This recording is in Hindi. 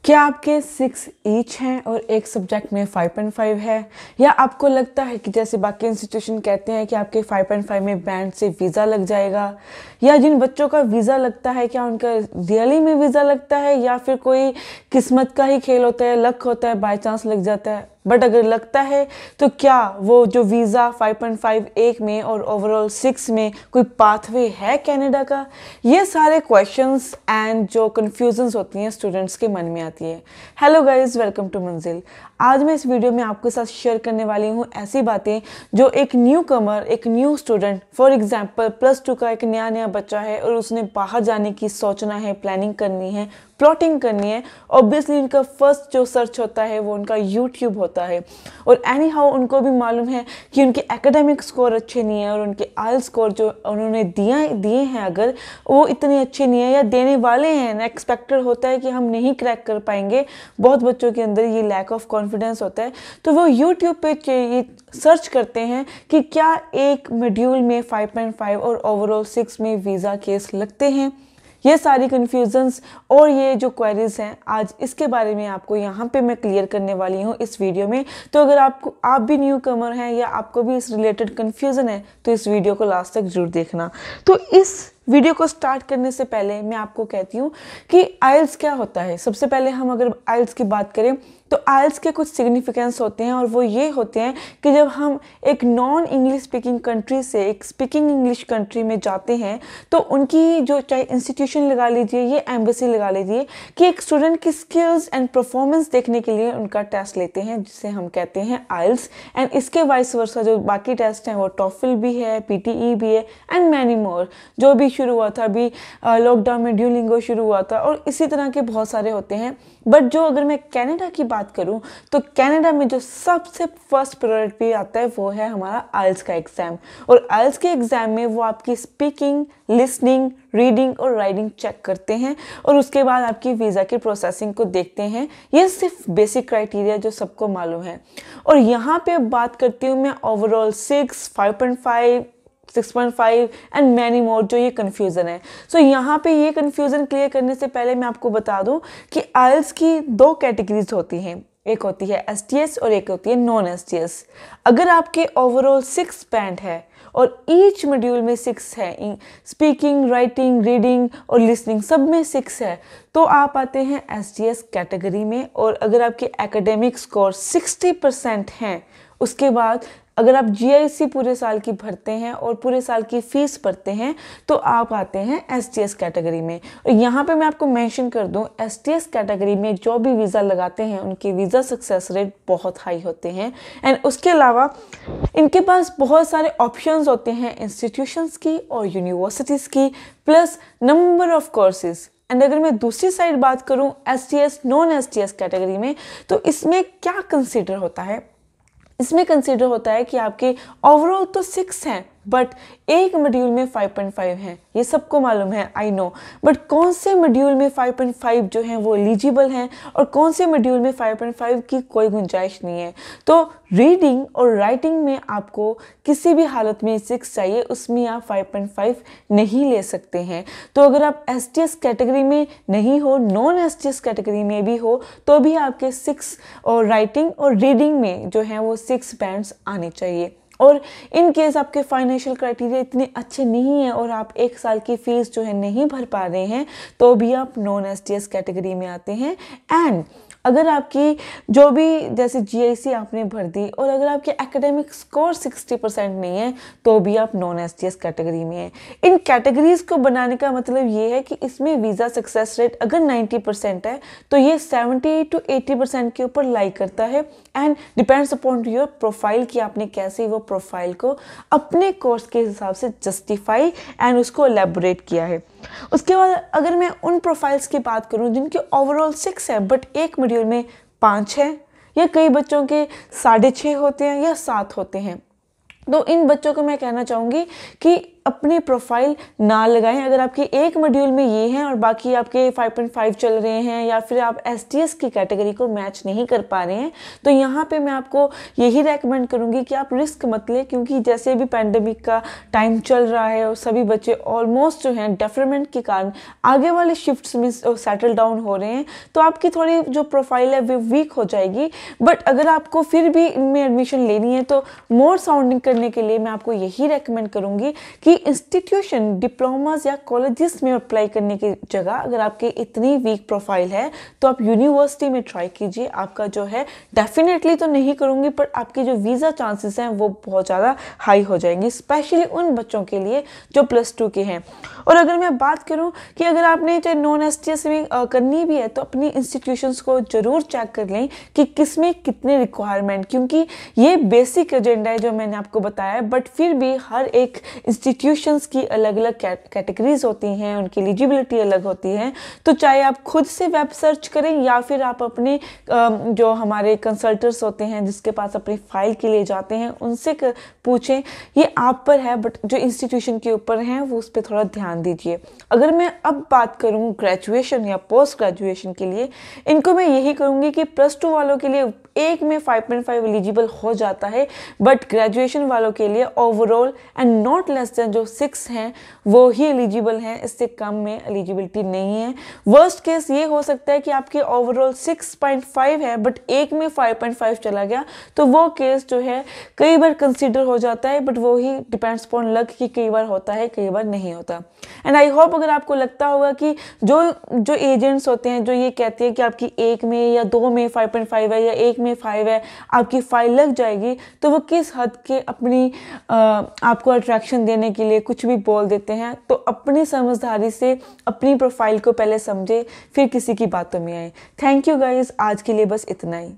क्या आपके 6 ईच हैं और एक सब्जेक्ट में 5.5 है, या आपको लगता है कि जैसे बाकी इंस्टीट्यूशन कहते हैं कि आपके 5.5 में बैंड से वीज़ा लग जाएगा, या जिन बच्चों का वीज़ा लगता है क्या उनका रियली में वीज़ा लगता है या फिर कोई किस्मत का ही खेल होता है, लक होता है, बाय चांस लग जाता है। बट अगर लगता है तो क्या वो जो वीज़ा 5.5 एक में और ओवरऑल 6 में कोई पाथवे है कनाडा का। ये सारे क्वेश्चंस एंड जो कन्फ्यूजन्स होती हैं स्टूडेंट्स के मन में आती है। हेलो गाइस, वेलकम टू मंजिल। आज मैं इस वीडियो में आपके साथ शेयर करने वाली हूँ ऐसी बातें जो एक न्यू कमर, एक न्यू स्टूडेंट, फॉर एग्जांपल +2 का एक नया बच्चा है और उसने बाहर जाने की सोचना है, प्लानिंग करनी है, प्लॉटिंग करनी है। ऑब्वियसली उनका फर्स्ट जो सर्च होता है वो उनका यूट्यूब होता है, और एनी हाउ उनको भी मालूम है कि उनके एकेडमिक स्कोर अच्छे नहीं है और उनके आइल स्कोर जो उन्होंने दिए हैं अगर वो इतने अच्छे नहीं है या देने वाले हैं, एक्सपेक्टेड होता है कि हम नहीं क्रैक कर पाएंगे। बहुत बच्चों के अंदर ये लैक ऑफ कॉन्फिडेंस होता है, तो वो यूट्यूब पे ये सर्च करते हैं कि क्या एक मॉड्यूल में 5.5 और ओवरऑल 6 में वीज़ा केस लगते हैं। ये सारी कन्फ्यूजन्स और ये जो क्वेरीज हैं आज इसके बारे में आपको यहाँ पे मैं क्लियर करने वाली हूँ इस वीडियो में। तो अगर आप भी न्यू कमर हैं या आपको भी इस रिलेटेड कन्फ्यूज़न है तो इस वीडियो को लास्ट तक जरूर देखना। तो इस वीडियो को स्टार्ट करने से पहले मैं आपको कहती हूँ कि आइल्स क्या होता है। सबसे पहले हम अगर आइल्स की बात करें तो आइल्स के कुछ सिग्निफिकेंस होते हैं, और वो ये होते हैं कि जब हम एक नॉन इंग्लिश स्पीकिंग कंट्री से एक स्पीकिंग इंग्लिश कंट्री में जाते हैं तो उनकी जो चाहे इंस्टीट्यूशन लगा लीजिए या एम्बेसी लगा लीजिए कि एक स्टूडेंट की स्किल्स एंड परफॉर्मेंस देखने के लिए उनका टेस्ट लेते हैं जिसे हम कहते हैं आइल्स। एंड इसके वाइस वर्सा जो बाकी टेस्ट हैं वो टॉफल भी है, PTE भी है एंड मैनी मोर। जो भी शुरू हुआ था अभी लॉकडाउन में ड्यूलिंगो शुरू हुआ था, और इसी तरह के बहुत सारे होते हैं। बट जो अगर मैं कनाडा की बात करूं तो कनाडा में जो सबसे फर्स्ट प्रायोरिटी आता है वो है हमारा आइल्स का एग्ज़ाम। और आइल्स के एग्ज़ाम में वो आपकी स्पीकिंग, लिसनिंग, रीडिंग और राइटिंग चेक करते हैं, और उसके बाद आपकी वीज़ा की प्रोसेसिंग को देखते हैं। ये सिर्फ बेसिक क्राइटेरिया जो सबको मालूम है। और यहाँ पे बात करती हूँ मैं ओवरऑल 6, 5.5, 6.5 एंड मैनी मोर जो ये कन्फ्यूज़न है। सो यहाँ पे ये कन्फ्यूज़न क्लियर करने से पहले मैं आपको बता दूँ कि आइल्स की 2 कैटेगरीज होती हैं, एक होती है STS और एक होती है नॉन STS। अगर आपके ओवरऑल 6 बैंड है और ईच मॉड्यूल में 6 है, स्पीकिंग, राइटिंग, रीडिंग और लिसनिंग सब में 6 है, तो आप आते हैं STS कैटेगरी में। और अगर आपके एकेडमिक स्कोर 60% हैं, उसके बाद अगर आप GIC पूरे साल की भरते हैं और पूरे साल की फीस भरते हैं तो आप आते हैं STS कैटेगरी में। और यहाँ पे मैं आपको मेंशन कर दूँ, STS कैटेगरी में जो भी वीज़ा लगाते हैं उनके वीज़ा सक्सेस रेट बहुत हाई होते हैं। एंड उसके अलावा इनके पास बहुत सारे ऑप्शंस होते हैं इंस्टीट्यूशंस की और यूनिवर्सिटीज़ की, plus number of courses. And अगर मैं दूसरी साइड बात करूँ STS नॉन STS कैटेगरी में, तो इसमें क्या कंसिडर होता है, इसमें कंसीडर होता है कि आपके ओवरऑल तो 6 हैं बट एक मॉड्यूल में 5.5 हैं। ये सबको मालूम है, आई नो। बट कौन से मॉड्यूल में 5.5 जो हैं वो एलिजिबल हैं और कौन से मॉड्यूल में 5.5 की कोई गुंजाइश नहीं है। तो रीडिंग और राइटिंग में आपको किसी भी हालत में 6 चाहिए, उसमें आप 5.5 नहीं ले सकते हैं। तो अगर आप STS कैटेगरी में नहीं हो, नॉन STS कैटेगरी में भी हो, तो भी आपके 6 और राइटिंग और रीडिंग में जो है वो 6 बैंड्स आने चाहिए। और इन केस आपके फाइनेंशियल क्राइटेरिया इतने अच्छे नहीं है और आप 1 साल की फीस जो है नहीं भर पा रहे हैं, तो भी आप नॉन STS कैटेगरी में आते हैं। एंड अगर आपकी जो भी जैसे GIC आपने भर दी और अगर आपके एकेडमिक स्कोर 60% नहीं है, तो भी आप नॉन STS कैटेगरी में हैं। इन कैटेगरीज को बनाने का मतलब ये है कि इसमें वीज़ा सक्सेस रेट अगर 90% है तो ये 70 to 80% के ऊपर लाई करता है। And depends upon your profile कि आपने कैसे वो प्रोफाइल को अपने कोर्स के हिसाब से जस्टिफाई एंड उसको एलेबोरेट किया है। उसके बाद अगर मैं उन प्रोफाइल्स की बात करूं जिनके ओवरऑल 6 है बट एक मॉड्यूल में 5 है, या कई बच्चों के 6.5 होते हैं या 7 होते हैं, तो इन बच्चों को मैं कहना चाहूँगी कि अपनी प्रोफाइल ना लगाएं। अगर आपके एक मॉड्यूल में ये हैं और बाकी आपके 5.5 चल रहे हैं या फिर आप STS की कैटेगरी को मैच नहीं कर पा रहे हैं, तो यहाँ पे मैं आपको यही रेकमेंड करूँगी कि आप रिस्क मत लें, क्योंकि जैसे भी पैंडेमिक का टाइम चल रहा है और सभी बच्चे ऑलमोस्ट जो हैं डेफरेंट के कारण आगे वाले शिफ्ट्स में सेटल डाउन हो रहे हैं, तो आपकी थोड़ी जो प्रोफाइल है वो वीक हो जाएगी। बट अगर आपको फिर भी इनमें एडमिशन लेनी है तो मोर साउंडिंग करने के लिए मैं आपको यही रेकमेंड करूँगी कि इंस्टीट्यूशन, डिप्लोमास या कॉलेजेस में अप्लाई करने की जगह अगर आपकी इतनी वीक प्रोफाइल है तो आप यूनिवर्सिटी में ट्राई कीजिए। आपका जो है डेफिनेटली तो नहीं करूँगी पर आपके जो वीज़ा चांसेस हैं वो बहुत ज़्यादा हाई हो जाएंगे, स्पेशली उन बच्चों के लिए जो +2 के हैं। और अगर मैं बात करूं कि अगर आपने चाहे नॉन STS में करनी भी है तो अपनी इंस्टीट्यूशंस को ज़रूर चेक कर लें कि किसमें कितने रिक्वायरमेंट, क्योंकि ये बेसिक एजेंडा है जो मैंने आपको बताया है, बट फिर भी हर एक इंस्टीट्यूशंस की अलग अलग कैटेगरीज होती हैं, उनकी एलिजिबिलिटी अलग होती है। तो चाहे आप खुद से वेब सर्च करें या फिर आप अपने जो हमारे कंसल्टर्स होते हैं जिसके पास अपनी फाइल के लिए जाते हैं उनसे पूछें, ये आप पर है, बट जो इंस्टीट्यूशन के ऊपर हैं वो उस पर थोड़ा ध्यान दीजिए। अगर मैं अब बात करूं ग्रेजुएशन या पोस्ट ग्रेजुएशन के लिए, इनको मैं यही कहूँगी कि +2 वालों के लिए एक में 5.5 एलिजिबल हो जाता है, बट ग्रेजुएशन वालों के लिए overall and not less than जो 6 हैं वो ही एलिजिबल हैं, इससे कम में एलिजिबिलिटी नहीं है। वर्स्ट केस ये हो सकता है कि आपके ओवरऑल 6.5 है बट एक में 5.5 चला गया, तो वो केस जो है कई बार कंसिडर हो जाता है, बट वो ही डिपेंड्स अपॉन लक कि कई बार होता है कई बार नहीं होता। एंड आई होप अगर आपको लगता होगा कि जो एजेंट्स होते हैं जो ये कहते हैं कि आपकी एक में या 2 में 5.5 है या एक में 5 है आपकी फाइल लग जाएगी, तो वो किस हद के अपनी आपको अट्रैक्शन देने के लिए कुछ भी बोल देते हैं। तो अपनी समझदारी से अपनी प्रोफाइल को पहले समझे फिर किसी की बातों में आए। थैंक यू गाइज, आज के लिए बस इतना ही।